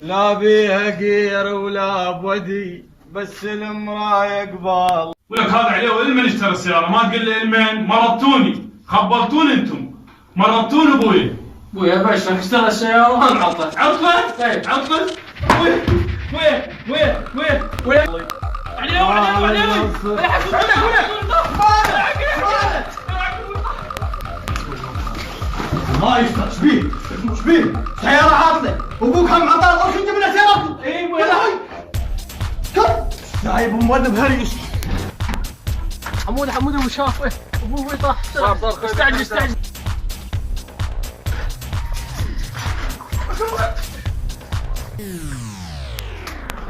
لا بيها قير ولا بودي بس المراية قبال. ولك هذا عليه وين من اشترى السيارة ما تقول لي المين مرضتوني خبلتوني انتم مرضتون ابوي. ابوي يا باشا اشترى السيارة وين عطله؟ عطله؟ ايه عطله؟ وين عليوي ما يفتح شبيه شبيه سيارة عاطلة ابوك هم عطاه الارض انت من سيارته. اي يلا هاي كم سايب مولد هريش. حمود ابو شافه ابوه طاح استعجل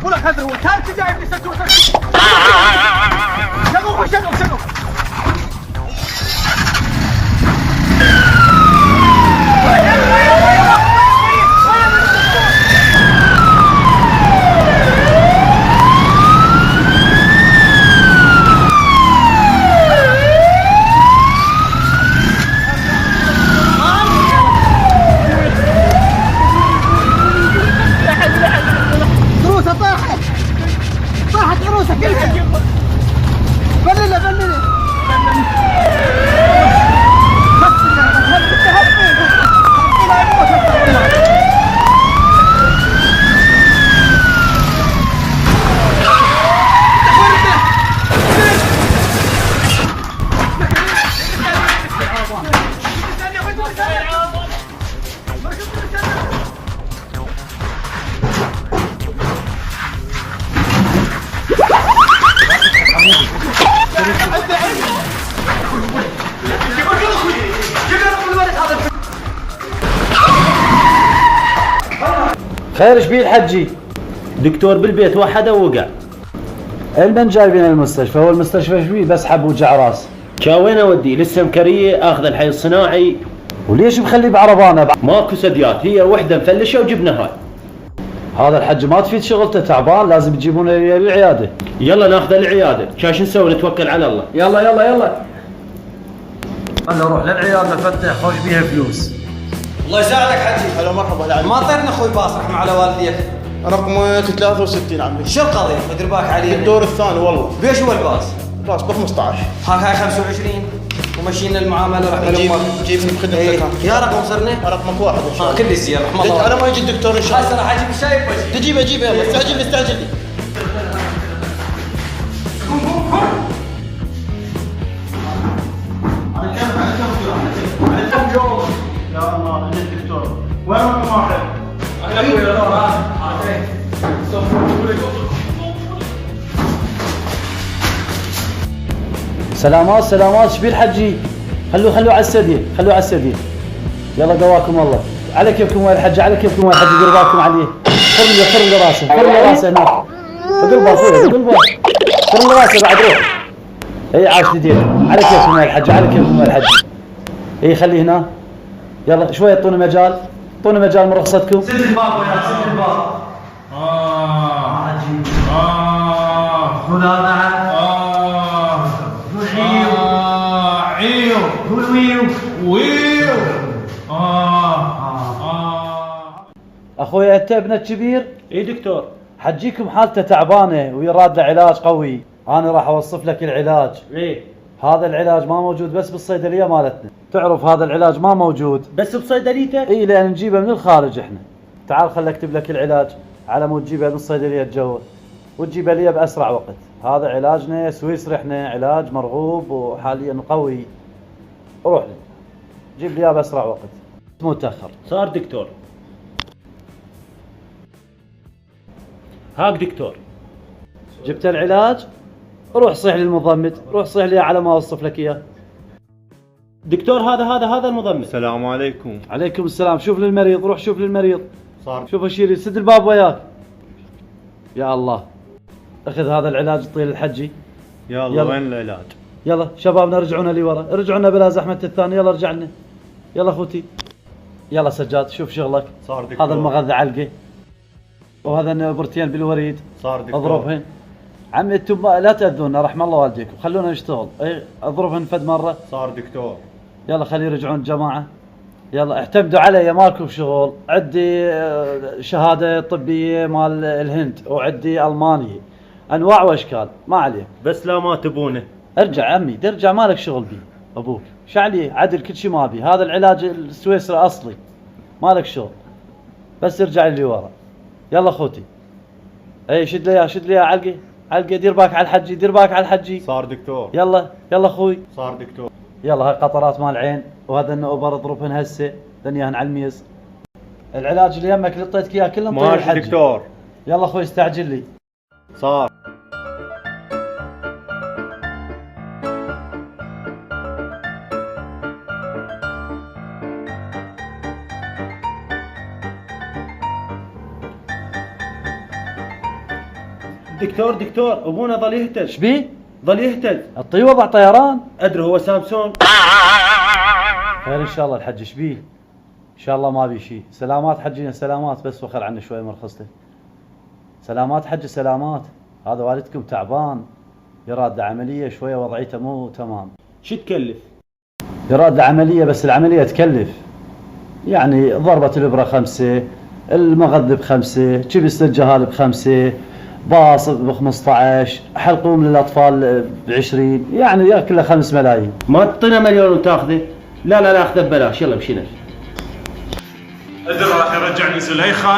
ولك هذا هو كان جايب لي سكوت شغل طاحت عروسه كلها. بلله خير ايش بيه الحجي؟ دكتور بالبيت وحده ووقع. المن جايبين المستشفى؟ هو المستشفى ايش بيه؟ بس حب وجع راس. وين اوديه؟ لسه مكريه اخذ الحي الصناعي. وليش مخليه بعربانه؟ ماكو سديات، هي وحده مفلشه وجبنا هاي. هذا الحج ما تفيد شغلته، تعبان، لازم تجيبونه للعياده. يلا ناخذه للعياده، شو نسوي؟ نتوكل على الله. يلا خلنا نروح للعياده نفتح خوش بيها فلوس. الله يساعدك حجي. هلا مرحبا العمي. ما اعطيتنا اخوي باص رحمه على والديك. رقمك 63 عمي. شو القضيه؟ ادير بالك علي. الدور الثاني والله. بيش هو الباص؟ باص ب 15. هاي 25 ومشينا المعامله رحمه لامك. جيبني بخدمتك. إيه. يا رقم صرنا؟ رقمك واحد ان شاء الله. كل زين رحمه الله. على ما يجي الدكتور ان شاء الله. هسه راح اجيب الشايب وجهي. جيبه يلا استعجل لي. يا الله الدكتور وين رقم واحد؟ سلامات ايش بيه الحجي؟ خلوه على السديه. يلا قواكم الله. على كيفكم وين الحج، على كيفكم وين الحج، ديروا بالكم عليه. فرن له راسه هناك. بقلبه اخوي بقلبه. فرن له راسه بعد روح. اي عاش تدير. على كيفكم وين الحج، اي خليه هنا. يلا شوي اعطونا مجال من رخصتكم. سد الباب ويا سد الباب. قول نعم. قول ويو. اخوي انت ابنك كبير؟ اي دكتور. حجيكم حالته تعبانه ويراد له علاج قوي. انا راح اوصف لك العلاج. ايه هذا العلاج ما موجود بس بالصيدليه مالتنا. تعرف هذا العلاج ما موجود بس بصيدليتك؟ اي لان نجيبه من الخارج احنا. تعال خل اكتب لك العلاج على مود تجيبه من الصيدليه جوا وتجيبه لي باسرع وقت. هذا علاجنا سويسري، احنا علاج مرغوب وحاليا قوي. روح لي جيب لي اياه باسرع وقت متاخر. صار دكتور. هاك دكتور. جبت العلاج؟ روح صيح للمضمد، روح صيح لي على ما اوصف لك اياه. دكتور هذا المضمد. السلام عليكم. عليكم السلام. شوف للمريض، روح شوف للمريض. صار. شوف اشيل سد الباب وياك. يا الله. اخذ هذا العلاج طيل الحجي. يلا وين العلاج؟ يلا شبابنا رجعونا لي ورا، رجعونا بلا زحمه الثاني. يلا ارجع لنا. يلا اخوتي. يلا سجاد شوف شغلك. صار دكتور. هذا المغذى علقه وهذا نبرتين بالوريد. صار دكتور. اضربهن. عمي انتم لا تاذونا رحم الله والديكم، خلونا نشتغل. اي اضربهن فد مره. صار دكتور. يلا خلي يرجعون الجماعه. يلا اعتمدوا علي، ماكو شغل. عندي شهادة طبية مال الهند، وعندي ألماني، أنواع وأشكال، ما عليه. بس لا ما تبونه. ارجع عمي، ترجع مالك شغل بيه. أبوك شعلي عدل كل شي ما بي، هذا العلاج السويسري أصلي، مالك شغل. بس ارجع اللي ورا. يلا خوتي. اي شد لي شد لي علقة علقة. دير باك على الحجي، دير باك على الحجي. صار دكتور. يلا يلا اخوي. صار دكتور. يلا هاي قطرات مال العين، وهذا النوبر اضربهن هسه، دنياهن على الميز. العلاج اللي يمك اللي اعطيتك اياه كله مطير ماشي الحجي. دكتور. يلا اخوي استعجل لي. صار. دكتور ابونا ظل يهتز. ايش بيه؟ ظل يهتز. اعطيه وضع طيران. ادري هو سامسون. خير ان شاء الله الحج. ايش بيه؟ ان شاء الله ما بي شيء. سلامات حجينا، سلامات. بس وخر عنه شوي مرخصته. سلامات حج، سلامات. هذا والدكم تعبان، يراد عملية شوية، وضعيته مو تمام. شو تكلف؟ يراد عملية، بس العملية تكلف. يعني ضربة الإبرة 5، المغذب 5، كبس الجهال ب5، باص ب15، حلقوم للأطفال ب20، يعني ياكله 5 ملايين. ما تعطينا مليون وتاخذه؟ لا اخذه ببلاش. يلا مشينا. ادري راح يرجعني زليخه.